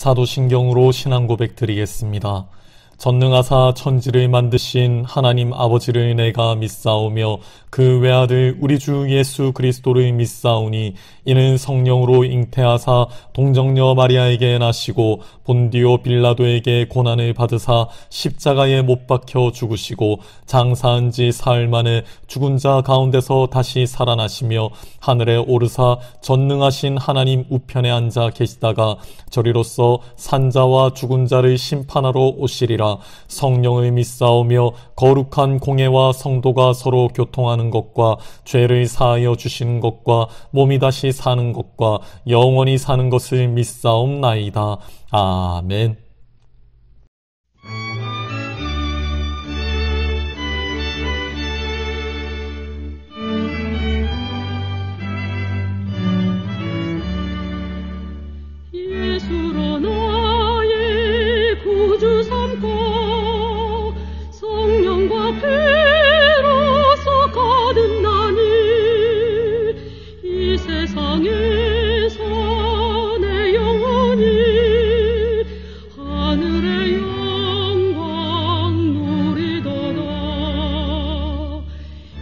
사도신경으로 신앙 고백 드리겠습니다. 전능하사 천지를 만드신 하나님 아버지를 내가 믿사오며 그 외아들 우리 주 예수 그리스도를 믿사오니 이는 성령으로 잉태하사 동정녀 마리아에게 나시고 본디오 빌라도에게 고난을 받으사 십자가에 못 박혀 죽으시고 장사한 지 사흘 만에 죽은 자 가운데서 다시 살아나시며 하늘에 오르사 전능하신 하나님 우편에 앉아 계시다가 저리로서 산자와 죽은 자를 심판하러 오시리라. 성령을 믿사오며 거룩한 공예와 성도가 서로 교통하는 것과 죄를 사하여 주시는 것과 몸이 다시 사는 것과 영원히 사는 것을 믿사옵나이다. 아멘. 예수로 나의 구주 삼고 성령과 피로서 거듭나니 이 세상에서 내 영혼이 하늘의 영광 누리도다.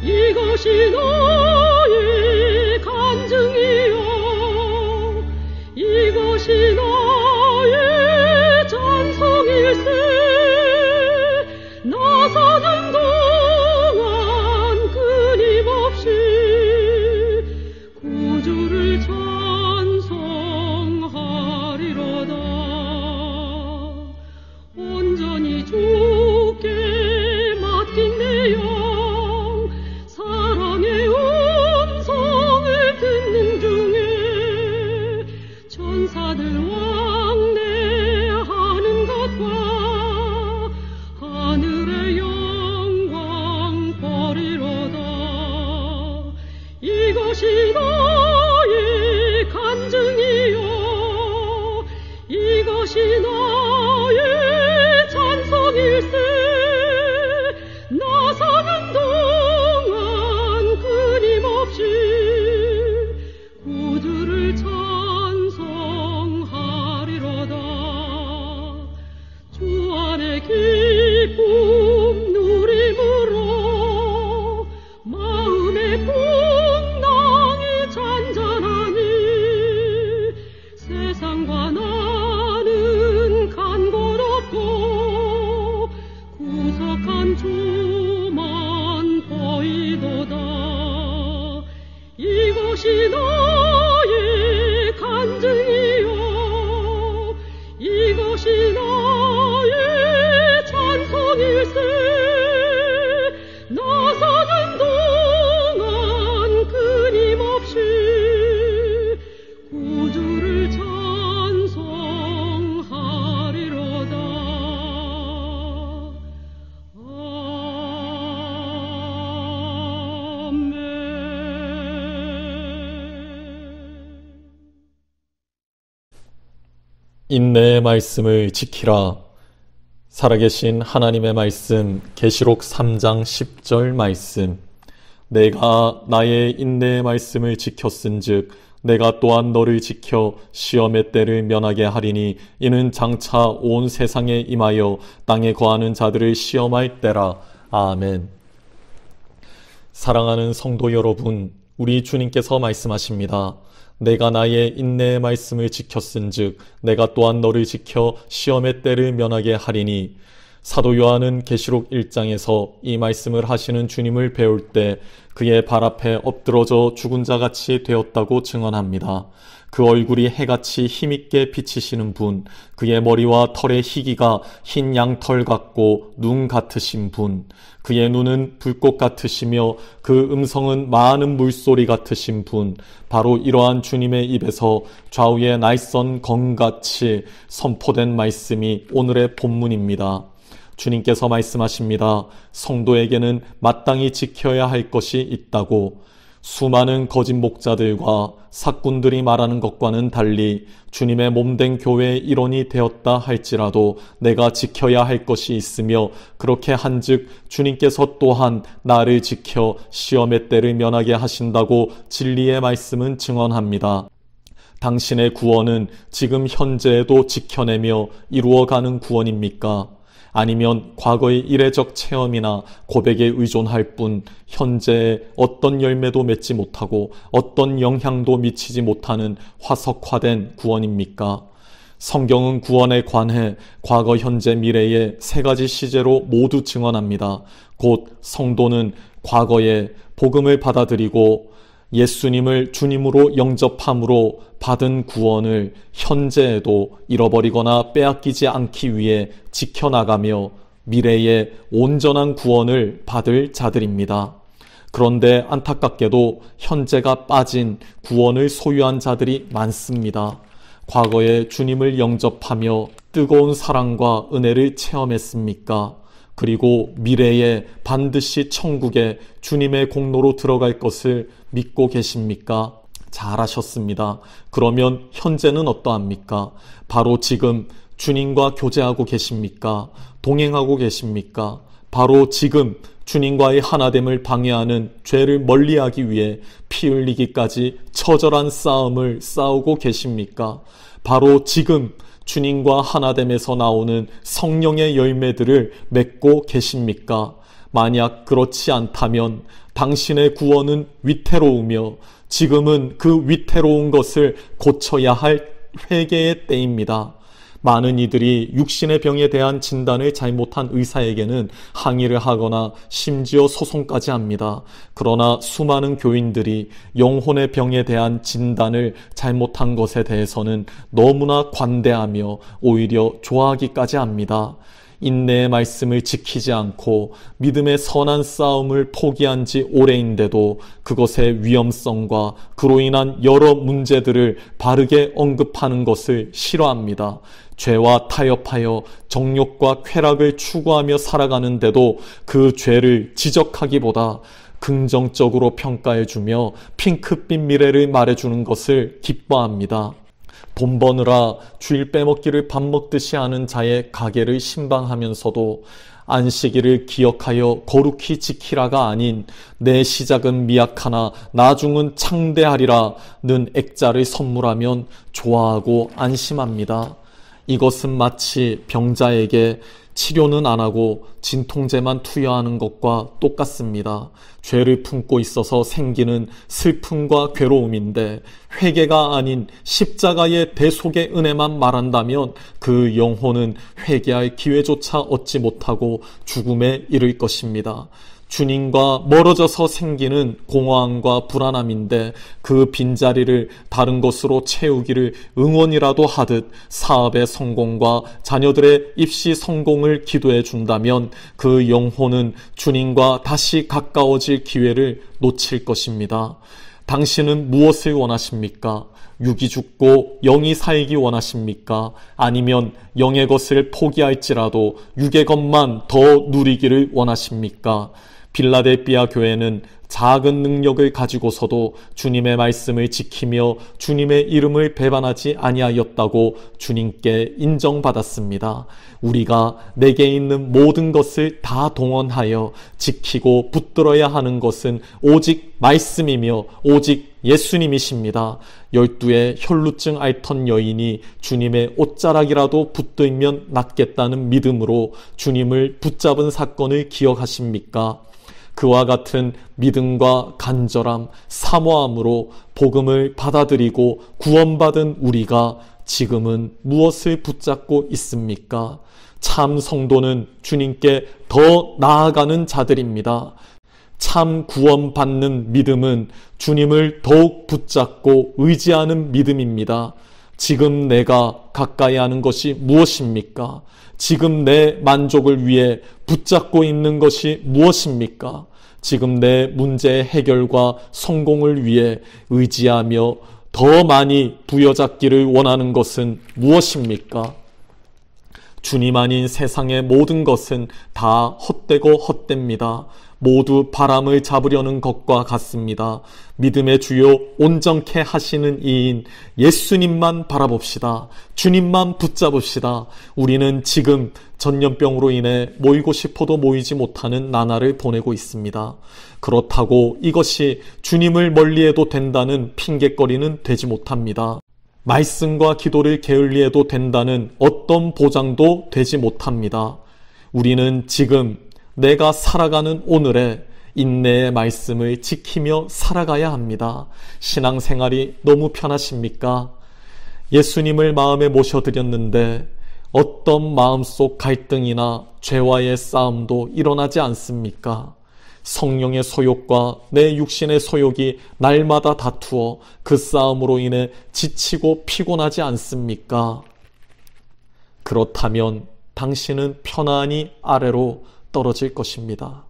이것이 너의 간증이요 이것이 나의 찬송일세. 나 사는 동안 끊임없이 구주를 찬송하리로다. 온전히 주께 맡긴 내 영 사랑의 음성을 듣는 중에 천사들 왕래하는 것과 하늘의 영광 보리로다. 이것이 나의 간증이요 이것이 나의 찬송일세. 나 사는 동안 끊임없이 구주를 찬송하리로다. 주 안에 기쁨 누림으로 마음의 풍랑이 잔잔하니 세상과 나는 간고롭고 구속한 주만 보이도다. 이것이 나의 간증이요 이것이 나의 찬송일세. 나 사는 동안 끊임없이 구주를 찬송하리로다. 아멘. 인내의 말씀을 지키라. 살아계신 하나님의 말씀, 계시록 3장 10절 말씀. 내가 나의 인내의 말씀을 지켰은즉 내가 또한 너를 지켜 시험의 때를 면하게 하리니 이는 장차 온 세상에 임하여 땅에 거하는 자들을 시험할 때라. 아멘. 사랑하는 성도 여러분, 우리 주님께서 말씀하십니다. 내가 나의 인내의 말씀을 지켰은즉 내가 또한 너를 지켜 시험의 때를 면하게 하리니. 사도 요한은 계시록 1장에서 이 말씀을 하시는 주님을 배울 때 그의 발 앞에 엎드러져 죽은 자같이 되었다고 증언합니다. 그 얼굴이 해같이 힘있게 비치시는 분, 그의 머리와 털의 희기가 흰 양털 같고 눈 같으신 분, 그의 눈은 불꽃 같으시며 그 음성은 많은 물소리 같으신 분, 바로 이러한 주님의 입에서 좌우의 날선 검같이 선포된 말씀이 오늘의 본문입니다. 주님께서 말씀하십니다. 성도에게는 마땅히 지켜야 할 것이 있다고. 수많은 거짓 목자들과 사꾼들이 말하는 것과는 달리 주님의 몸된 교회의 일원이 되었다 할지라도 내가 지켜야 할 것이 있으며 그렇게 한즉 주님께서 또한 나를 지켜 시험의 때를 면하게 하신다고 진리의 말씀은 증언합니다. 당신의 구원은 지금 현재에도 지켜내며 이루어가는 구원입니까? 아니면 과거의 이례적 체험이나 고백에 의존할 뿐 현재의 어떤 열매도 맺지 못하고 어떤 영향도 미치지 못하는 화석화된 구원입니까? 성경은 구원에 관해 과거, 현재, 미래의 세 가지 시제로 모두 증언합니다. 곧 성도는 과거에 복음을 받아들이고 예수님을 주님으로 영접함으로 받은 구원을 현재에도 잃어버리거나 빼앗기지 않기 위해 지켜나가며 미래의 온전한 구원을 받을 자들입니다. 그런데 안타깝게도 현재가 빠진 구원을 소유한 자들이 많습니다. 과거에 주님을 영접하며 뜨거운 사랑과 은혜를 체험했습니까? 그리고 미래에 반드시 천국에 주님의 공로로 들어갈 것을 믿고 계십니까? 잘하셨습니다. 그러면 현재는 어떠합니까? 바로 지금 주님과 교제하고 계십니까? 동행하고 계십니까? 바로 지금 주님과의 하나됨을 방해하는 죄를 멀리하기 위해 피 흘리기까지 처절한 싸움을 싸우고 계십니까? 바로 지금 주님과 하나됨에서 나오는 성령의 열매들을 맺고 계십니까? 만약 그렇지 않다면 당신의 구원은 위태로우며 지금은 그 위태로운 것을 고쳐야 할 회개의 때입니다. 많은 이들이 육신의 병에 대한 진단을 잘못한 의사에게는 항의를 하거나 심지어 소송까지 합니다. 그러나 수많은 교인들이 영혼의 병에 대한 진단을 잘못한 것에 대해서는 너무나 관대하며 오히려 좋아하기까지 합니다. 인내의 말씀을 지키지 않고 믿음의 선한 싸움을 포기한 지 오래인데도 그것의 위험성과 그로 인한 여러 문제들을 바르게 언급하는 것을 싫어합니다. 죄와 타협하여 정욕과 쾌락을 추구하며 살아가는데도 그 죄를 지적하기보다 긍정적으로 평가해주며 핑크빛 미래를 말해주는 것을 기뻐합니다. 돈 버느라 주일 빼먹기를 밥 먹듯이 하는 자의 가게를 신방하면서도 안식일을 기억하여 거룩히 지키라가 아닌 내 시작은 미약하나 나중은 창대하리라는 액자를 선물하면 좋아하고 안심합니다. 이것은 마치 병자에게 치료는 안 하고 진통제만 투여하는 것과 똑같습니다. 죄를 품고 있어서 생기는 슬픔과 괴로움인데 회개가 아닌 십자가의 대속의 은혜만 말한다면 그 영혼은 회개할 기회조차 얻지 못하고 죽음에 이를 것입니다. 주님과 멀어져서 생기는 공허함과 불안함인데 그 빈자리를 다른 것으로 채우기를 응원이라도 하듯 사업의 성공과 자녀들의 입시 성공을 기도해 준다면 그 영혼은 주님과 다시 가까워질 기회를 놓칠 것입니다. 당신은 무엇을 원하십니까? 육이 죽고 영이 살기 원하십니까? 아니면 영의 것을 포기할지라도 육의 것만 더 누리기를 원하십니까? 빌라델비아 교회는 작은 능력을 가지고서도 주님의 말씀을 지키며 주님의 이름을 배반하지 아니하였다고 주님께 인정받았습니다. 우리가 내게 있는 모든 것을 다 동원하여 지키고 붙들어야 하는 것은 오직 말씀이며 오직 예수님이십니다. 12의 혈루증 앓던 여인이 주님의 옷자락이라도 붙들면 낫겠다는 믿음으로 주님을 붙잡은 사건을 기억하십니까? 그와 같은 믿음과 간절함, 사모함으로 복음을 받아들이고 구원받은 우리가 지금은 무엇을 붙잡고 있습니까? 참 성도는 주님께 더 나아가는 자들입니다. 참 구원받는 믿음은 주님을 더욱 붙잡고 의지하는 믿음입니다. 지금 내가 가까이 하는 것이 무엇입니까? 지금 내 만족을 위해 붙잡고 있는 것이 무엇입니까? 지금 내 문제의 해결과 성공을 위해 의지하며 더 많이 부여잡기를 원하는 것은 무엇입니까? 주님 아닌 세상의 모든 것은 다 헛되고 헛됩니다. 모두 바람을 잡으려는 것과 같습니다. 믿음의 주요 온전케 하시는 이인 예수님만 바라봅시다. 주님만 붙잡읍시다. 우리는 지금 전염병으로 인해 모이고 싶어도 모이지 못하는 나날을 보내고 있습니다. 그렇다고 이것이 주님을 멀리해도 된다는 핑곗거리는 되지 못합니다. 말씀과 기도를 게을리해도 된다는 어떤 보장도 되지 못합니다. 우리는 지금 내가 살아가는 오늘에 인내의 말씀을 지키며 살아가야 합니다. 신앙생활이 너무 편하십니까? 예수님을 마음에 모셔드렸는데 어떤 마음속 갈등이나 죄와의 싸움도 일어나지 않습니까? 성령의 소욕과 내 육신의 소욕이 날마다 다투어 그 싸움으로 인해 지치고 피곤하지 않습니까? 그렇다면 당신은 편안히 아래로 떨어질 것입니다.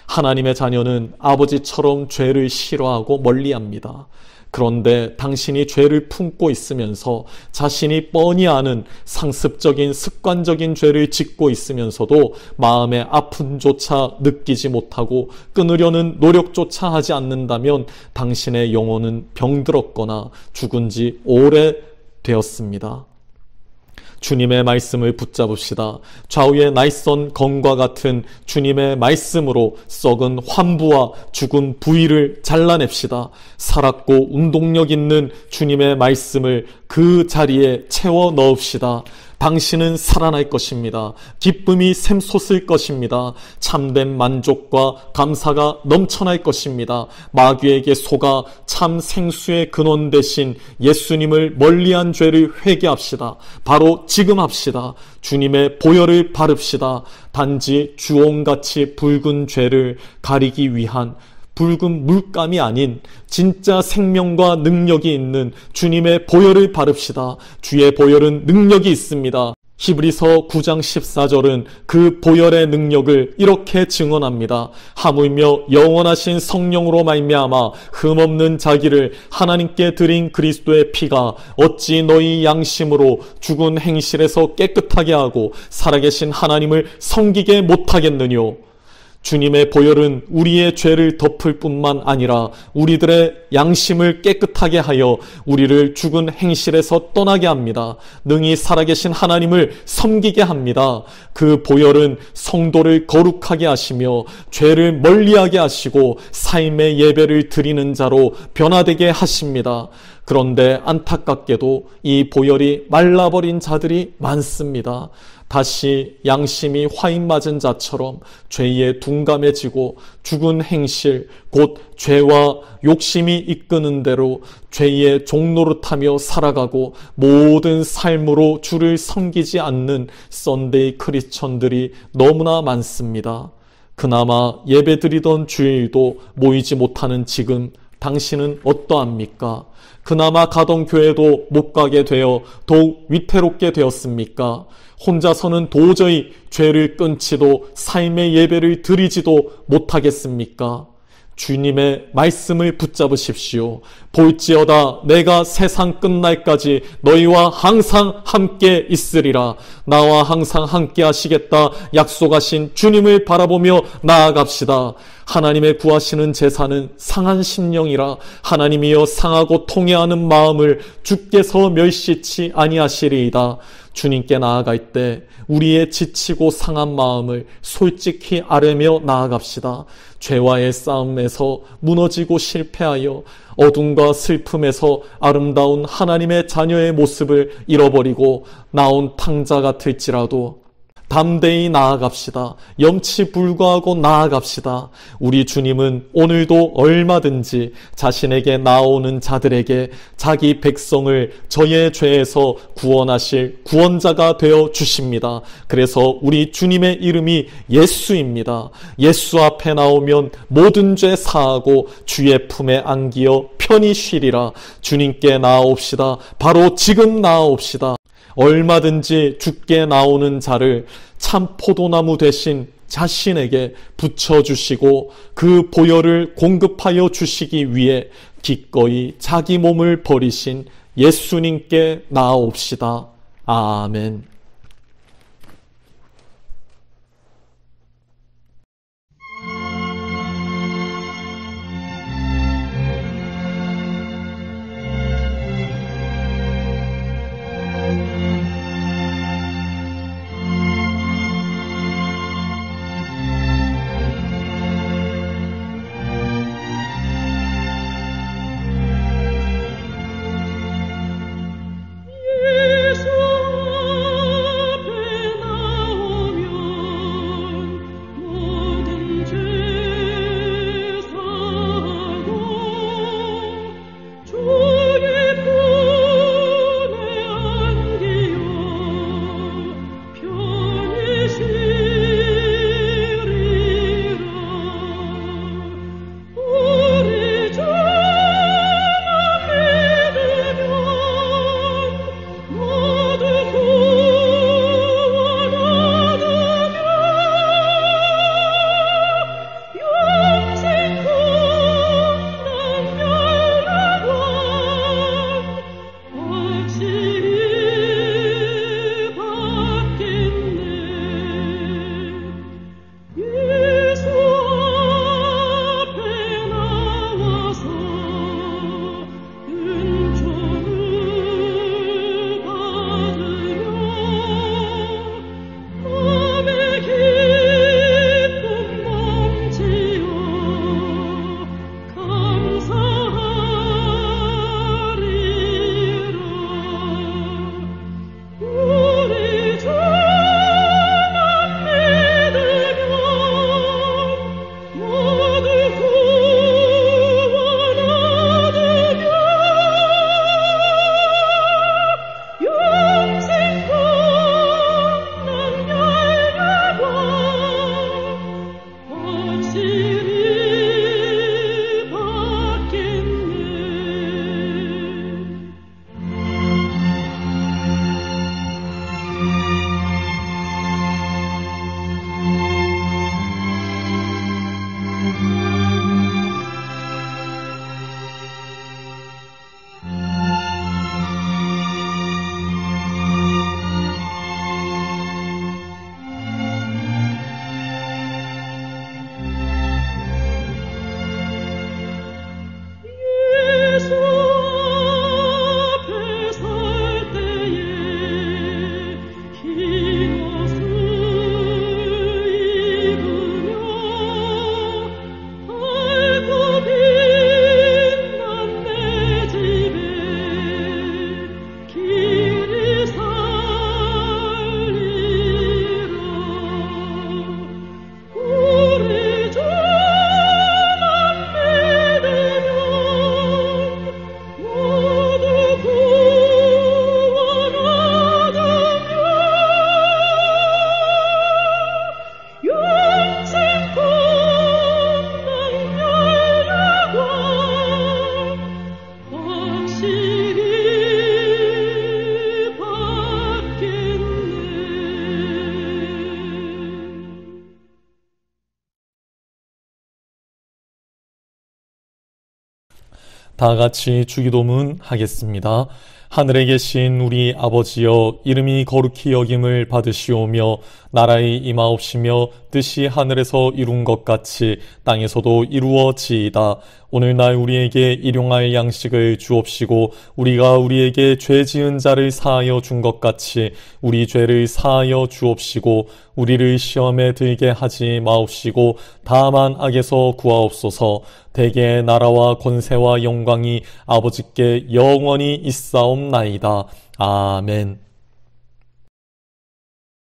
하나님의 자녀는 아버지처럼 죄를 싫어하고 멀리합니다. 그런데 당신이 죄를 품고 있으면서 자신이 뻔히 아는 상습적인 습관적인 죄를 짓고 있으면서도 마음의 아픔조차 느끼지 못하고 끊으려는 노력조차 하지 않는다면 당신의 영혼은 병들었거나 죽은 지 오래되었습니다. 주님의 말씀을 붙잡읍시다. 좌우의 날선 검과 같은 주님의 말씀으로 썩은 환부와 죽은 부위를 잘라냅시다. 살았고 운동력 있는 주님의 말씀을 그 자리에 채워 넣읍시다. 당신은 살아날 것입니다. 기쁨이 샘솟을 것입니다. 참된 만족과 감사가 넘쳐날 것입니다. 마귀에게 속아 참 생수의 근원 되신 예수님을 멀리한 죄를 회개합시다. 바로 지금 합시다. 주님의 보혈을 바릅시다. 단지 주홍같이 붉은 죄를 가리기 위한 붉은 물감이 아닌 진짜 생명과 능력이 있는 주님의 보혈을 바릅시다. 주의 보혈은 능력이 있습니다. 히브리서 9장 14절은 그 보혈의 능력을 이렇게 증언합니다. 하물며 영원하신 성령으로 말미암아 흠없는 자기를 하나님께 드린 그리스도의 피가 어찌 너희 양심으로 죽은 행실에서 깨끗하게 하고 살아계신 하나님을 섬기게 못하겠느뇨. 주님의 보혈은 우리의 죄를 덮을 뿐만 아니라 우리들의 양심을 깨끗하게 하여 우리를 죽은 행실에서 떠나게 합니다. 능히 살아계신 하나님을 섬기게 합니다. 그 보혈은 성도를 거룩하게 하시며 죄를 멀리하게 하시고 삶의 예배를 드리는 자로 변화되게 하십니다. 그런데 안타깝게도 이 보혈이 말라버린 자들이 많습니다. 다시 양심이 화인 맞은 자처럼 죄에 둔감해지고 죽은 행실, 곧 죄와 욕심이 이끄는 대로 죄의 종노릇하며 살아가고 모든 삶으로 주를 섬기지 않는 썬데이 크리스천들이 너무나 많습니다. 그나마 예배드리던 주일도 모이지 못하는 지금 당신은 어떠합니까? 그나마 가던 교회도 못 가게 되어 더욱 위태롭게 되었습니까? 혼자서는 도저히 죄를 끊지도 삶의 예배를 드리지도 못하겠습니까? 주님의 말씀을 붙잡으십시오. 볼지어다 내가 세상 끝날까지 너희와 항상 함께 있으리라. 나와 항상 함께 하시겠다 약속하신 주님을 바라보며 나아갑시다. 하나님의 구하시는 제사는 상한 심령이라. 하나님이여 상하고 통회하는 마음을 주께서 멸시치 아니하시리이다. 주님께 나아갈 때 우리의 지치고 상한 마음을 솔직히 아뢰며 나아갑시다. 죄와의 싸움에서 무너지고 실패하여 어둠과 슬픔에서 아름다운 하나님의 자녀의 모습을 잃어버리고 나온 탕자 같을지라도 담대히 나아갑시다. 염치 불구하고 나아갑시다. 우리 주님은 오늘도 얼마든지 자신에게 나오는 자들에게 자기 백성을 저의 죄에서 구원하실 구원자가 되어 주십니다. 그래서 우리 주님의 이름이 예수입니다. 예수 앞에 나오면 모든 죄 사하고 주의 품에 안기어 편히 쉬리라. 주님께 나아옵시다. 바로 지금 나아옵시다. 얼마든지 주께 나오는 자를 참 포도나무 대신 자신에게 붙여주시고 그 보혈을 공급하여 주시기 위해 기꺼이 자기 몸을 버리신 예수님께 나아옵시다. 아멘. 다 같이 주기도문 하겠습니다. 하늘에 계신 우리 아버지여, 이름이 거룩히 여김을 받으시오며 나라의 임하옵시며 뜻이 하늘에서 이룬 것 같이 땅에서도 이루어지이다. 오늘날 우리에게 일용할 양식을 주옵시고 우리가 우리에게 죄 지은 자를 사하여 준 것 같이 우리 죄를 사하여 주옵시고 우리를 시험에 들게 하지 마옵시고 다만 악에서 구하옵소서. 대개의 나라와 권세와 영광이 아버지께 영원히 있사옵나이다. 아멘.